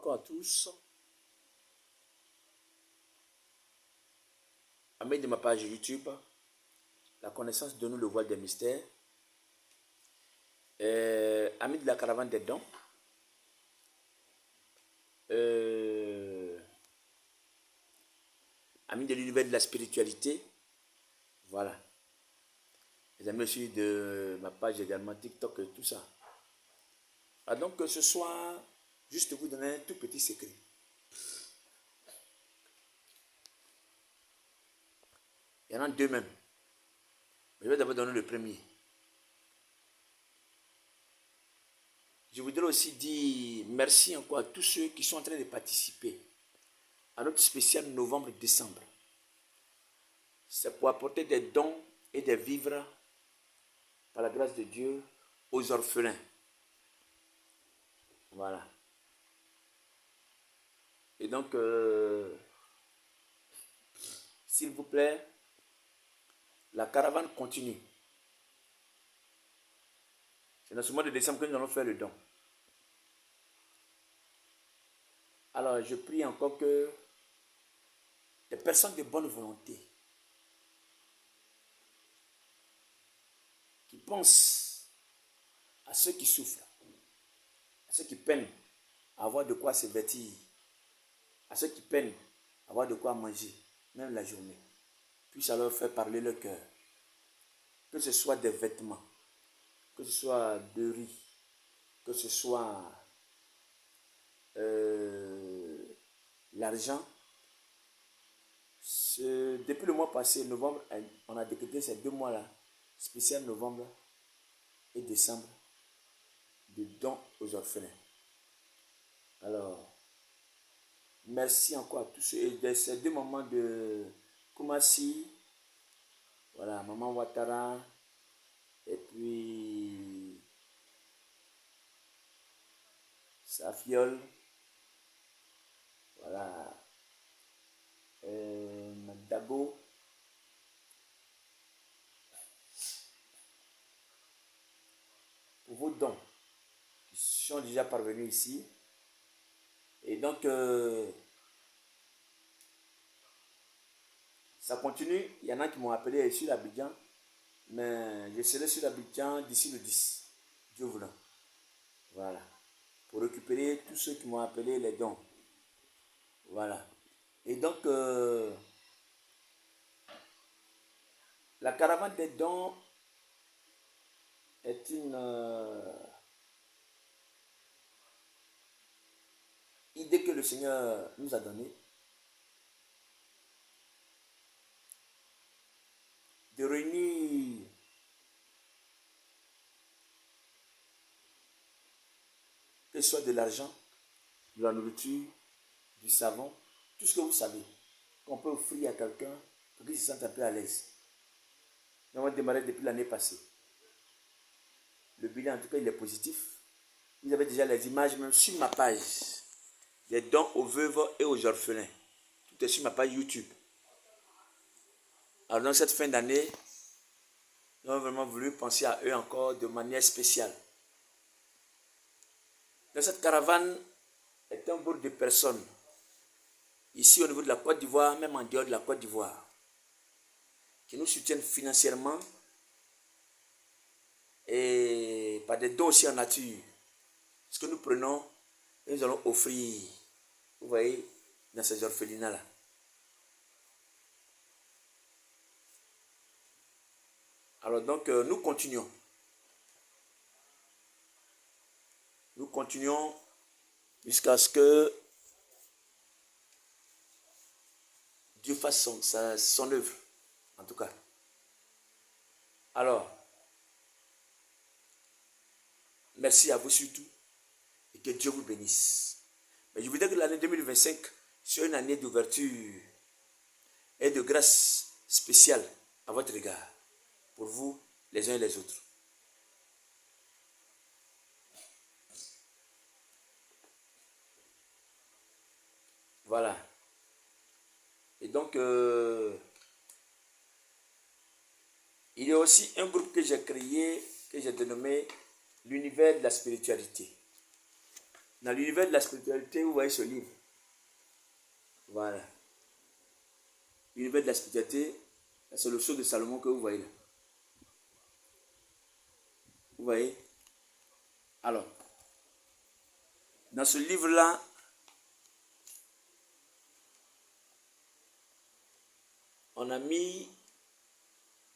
encore à tous. Amis de ma page YouTube, la connaissance de nous le voile des mystères. Amis de la caravane des dons. Amis de l'univers de la spiritualité. Voilà. Les amis aussi de ma page également, TikTok et tout ça. Donc ce soir, juste vous donner un tout petit secret. Il y en a deux même. Mais je vais d'abord donner le premier. Je voudrais aussi dire merci encore à tous ceux qui sont en train de participer à notre spécial novembre-décembre. C'est pour apporter des dons et des vivres par la grâce de Dieu aux orphelins. Voilà. Et donc, s'il vous plaît, la caravane continue. C'est dans ce mois de décembre que nous allons faire le don. Alors, je prie encore que les personnes de bonne volonté qui pensent à ceux qui souffrent, à ceux qui peinent à avoir de quoi se vêtir, à ceux qui peinent à avoir de quoi manger, même la journée, puissent alors faire parler leur cœur. Que ce soit des vêtements, que ce soit de riz, que ce soit l'argent. Depuis le mois passé, novembre, on a décrété ces 2 mois-là, spécial novembre et décembre, de dons aux orphelins. Alors, merci encore à tous ceux. Et de ces 2 moments de Koumassi, voilà, Maman Ouattara, et puis Safiol, voilà, Dabo, pour vos dons qui sont déjà parvenus ici. Et donc, ça continue. Il y en a qui m'ont appelé sur l'Abidjan, mais je serai sur l'Abidjan d'ici le 10, Dieu voulant. Voilà. Pour récupérer tous ceux qui m'ont appelé les dons. Voilà. Et donc, la caravane des dons est une idée que le Seigneur nous a donnée de réunir que ce soit de l'argent, de la nourriture, du savon, tout ce que vous savez, qu'on peut offrir à quelqu'un pour qu'il se sente un peu à l'aise. Nous avons démarré depuis l'année passée. Le bilan, en tout cas, il est positif. Vous avez déjà les images même sur ma page. Les dons aux veuves et aux orphelins. Tout est sur ma page YouTube. Alors, dans cette fin d'année, nous avons vraiment voulu penser à eux encore de manière spéciale. Dans cette caravane est un groupe de personnes, ici au niveau de la Côte d'Ivoire, même en dehors de la Côte d'Ivoire, qui nous soutiennent financièrement et par des dons aussi en nature. Ce que nous prenons et nous allons offrir, vous voyez, dans ces orphelinats-là. Alors donc, nous continuons. Nous continuons jusqu'à ce que Dieu fasse son œuvre, en tout cas. Alors, merci à vous surtout et que Dieu vous bénisse. Mais je voudrais que l'année 2025 soit une année d'ouverture et de grâce spéciale à votre égard, pour vous, les uns et les autres. Voilà. Et donc, il y a aussi un groupe que j'ai créé, que j'ai dénommé l'univers de la spiritualité. Dans l'univers de la spiritualité, vous voyez ce livre. Voilà. L'univers de la spiritualité, c'est le sceau de Salomon que vous voyez là. Vous voyez? Alors, dans ce livre-là, on a mis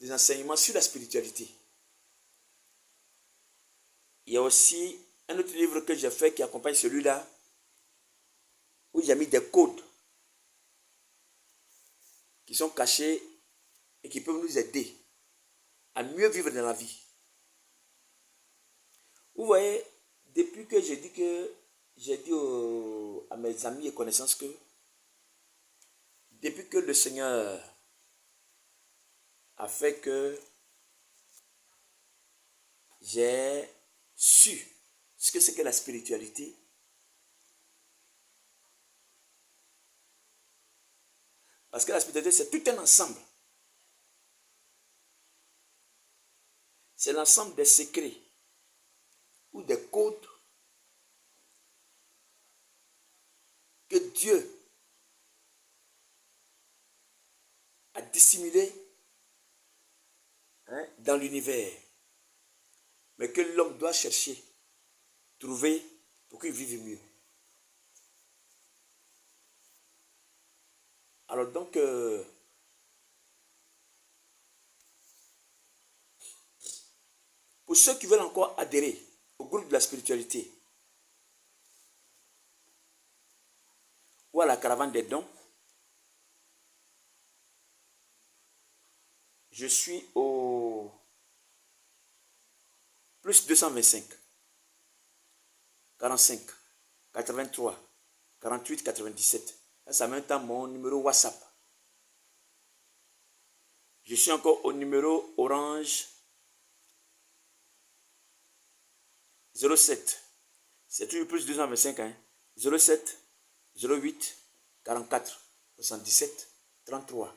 des enseignements sur la spiritualité. Il y a aussi un autre livre que j'ai fait qui accompagne celui-là, où j'ai mis des codes qui sont cachés et qui peuvent nous aider à mieux vivre dans la vie. Vous voyez, depuis que j'ai dit à mes amis et connaissances que depuis que le Seigneur a fait que j'ai su ce que c'est que la spiritualité, parce que la spiritualité c'est tout un ensemble. C'est l'ensemble des secrets ou des codes que Dieu a dissimulés dans l'univers, mais que l'homme doit chercher, trouver pour qu'il vive mieux. Alors donc, pour ceux qui veulent encore adhérer au groupe de la spiritualité ou à la caravane des dons, je suis au plus 225 45 83 48 97. Ça met en temps mon numéro WhatsApp. Je suis encore au numéro Orange 07. C'est toujours plus 225. 07 08 44 77 33.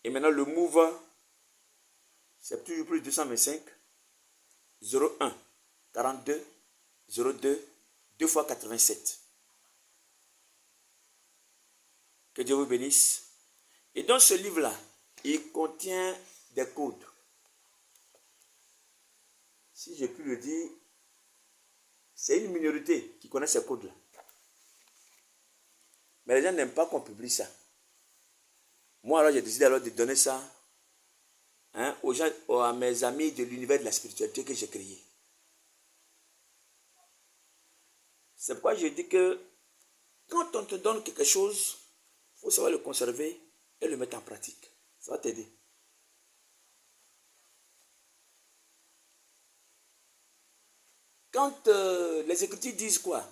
Et maintenant le Move, c'est toujours plus 225 01 42 02 2 fois 87. Que Dieu vous bénisse. Et dans ce livre-là, il contient des codes. Si j'ai pu le dire, c'est une minorité qui connaît ces codes-là. Mais les gens n'aiment pas qu'on publie ça. Moi, alors, j'ai décidé alors de donner ça aux gens, à mes amis de l'univers de la spiritualité que j'ai créé. C'est pourquoi je dis que quand on te donne quelque chose, il faut savoir le conserver et le mettre en pratique. Ça va t'aider. Quand les Écritures disent quoi?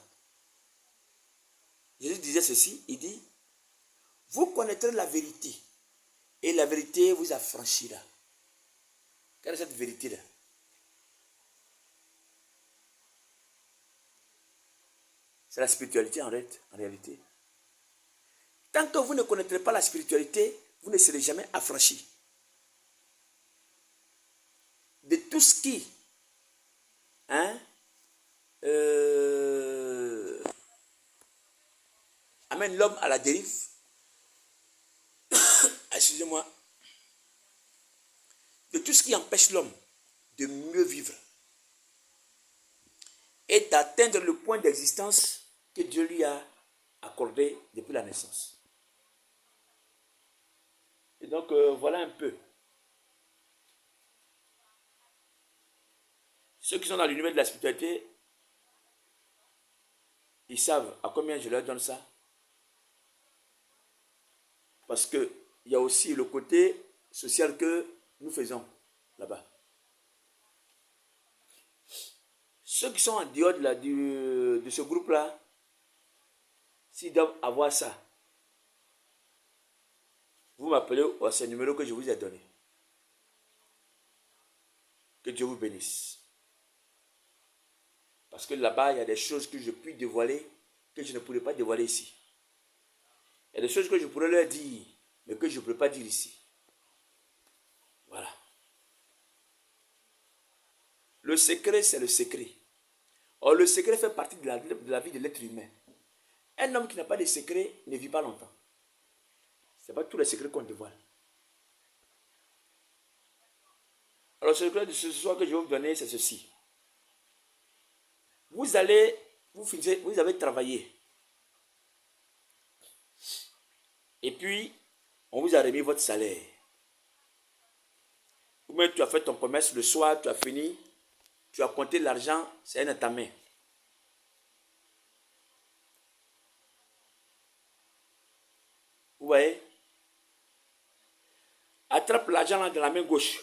Jésus disait ceci, il dit, vous connaîtrez la vérité et la vérité vous affranchira. Quelle est cette vérité-là? C'est la spiritualité en réalité. Tant que vous ne connaîtrez pas la spiritualité, vous ne serez jamais affranchi de tout ce qui amène l'homme à la dérive. Excusez-moi. De tout ce qui empêche l'homme de mieux vivre et d'atteindre le point d'existence que Dieu lui a accordé depuis la naissance. Et donc, voilà un peu. Ceux qui sont dans l'univers de la spiritualité, ils savent à combien je leur donne ça. Parce qu'il y a aussi le côté social que nous faisons là-bas. Ceux qui sont en dehors de ce groupe-là, s'ils doivent avoir ça, vous m'appelez à ce numéro que je vous ai donné. Que Dieu vous bénisse. Parce que là-bas, il y a des choses que je puis dévoiler que je ne pourrais pas dévoiler ici. Il y a des choses que je pourrais leur dire, mais que je ne peux pas dire ici. Voilà. Le secret, c'est le secret. Or, le secret fait partie de la vie de l'être humain. Un homme qui n'a pas de secret ne vit pas longtemps. Ce n'est pas tous les secrets qu'on dévoile. Alors, le secret de ce soir que je vais vous donner, c'est ceci. Vous avez travaillé. Et puis, on vous a remis votre salaire. Ou même tu as fait ton commerce le soir, tu as fini, tu as compté l'argent, c'est dans ta main. Vous voyez? Attrape l'argent de la main gauche.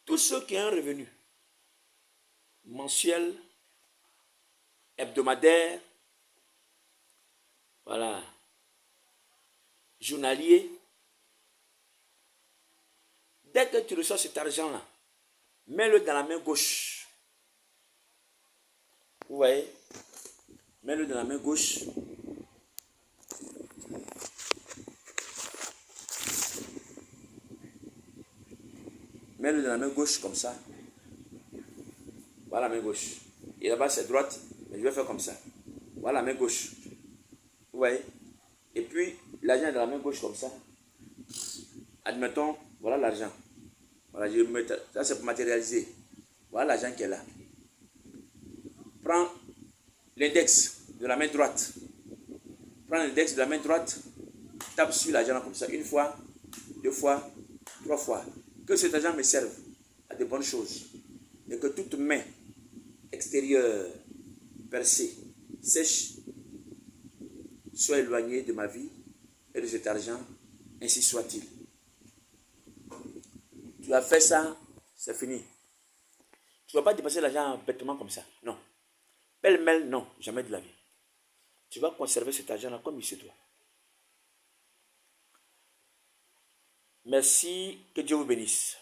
Tous ceux qui ont un revenu mensuel, hebdomadaire, voilà, journalier, dès que tu reçois cet argent-là, mets-le dans la main gauche. Vous voyez? Mets-le dans la main gauche. Mets-le dans la main gauche comme ça. Voilà la main gauche. Et là-bas c'est droite, mais je vais faire comme ça. Voilà la main gauche. Vous voyez? Et puis l'argent est dans la main gauche comme ça. Admettons, voilà l'argent. Voilà, je mets, ça c'est pour matérialiser. Voilà l'argent qui est là. Prends l'index de la main droite. Prends l'index de la main droite. Tape sur l'argent comme ça. Une fois, deux fois, trois fois. Que cet argent me serve à de bonnes choses. Et que toute main extérieure, percée, sèche, soit éloignée de ma vie et de cet argent, ainsi soit-il. Tu as fait ça, c'est fini. Tu ne vas pas dépenser l'argent bêtement comme ça. Non. Pêle-mêle, non. Jamais de la vie. Tu vas conserver cet argent-là comme il se doit. Merci. Que Dieu vous bénisse.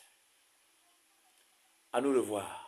À nous revoir.